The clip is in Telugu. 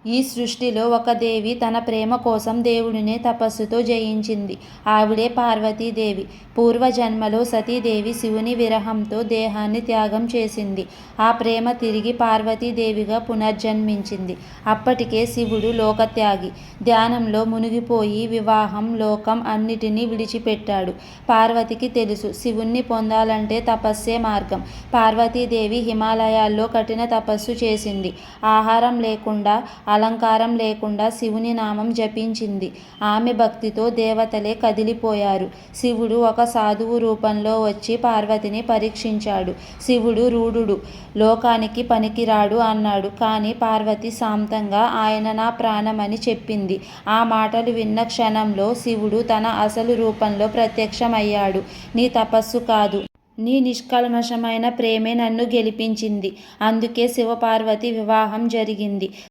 ఈ సృష్టిలో ఒక దేవి తన ప్రేమ కోసం దేవుడిని తపస్సుతో జయించింది. ఆవిడే పార్వతీదేవి. పూర్వజన్మలో సతీదేవి శివుని విరహంతో దేహాన్ని త్యాగం చేసింది. ఆ ప్రేమ తిరిగి పార్వతీదేవిగా పునర్జన్మించింది. అప్పటికే శివుడు లోకత్యాగి. ధ్యానంలో మునిగిపోయి వివాహం, లోకం అన్నిటినీ విడిచిపెట్టాడు. పార్వతికి తెలుసు శివుణ్ణి పొందాలంటే తపస్సే మార్గం. పార్వతీదేవి హిమాలయాల్లో కఠిన తపస్సు చేసింది. ఆహారం లేకుండా, అలంకారం లేకుండా శివుని నామం జపించింది. ఆమె భక్తితో దేవతలే కదిలిపోయారు. శివుడు ఒక సాధువు రూపంలో వచ్చి పార్వతిని పరీక్షించాడు. శివుడు రూఢుడు, లోకానికి పనికిరాడు అన్నాడు. కానీ పార్వతి శాంతంగా ఆయన నా ప్రాణమని చెప్పింది. ఆ మాటలు విన్న క్షణంలో శివుడు తన అసలు రూపంలో ప్రత్యక్షమయ్యాడు. నీ తపస్సు కాదు, నీ నిష్కల్మషమైన ప్రేమే నన్ను గెలిపించింది. అందుకే శివపార్వతి వివాహం జరిగింది.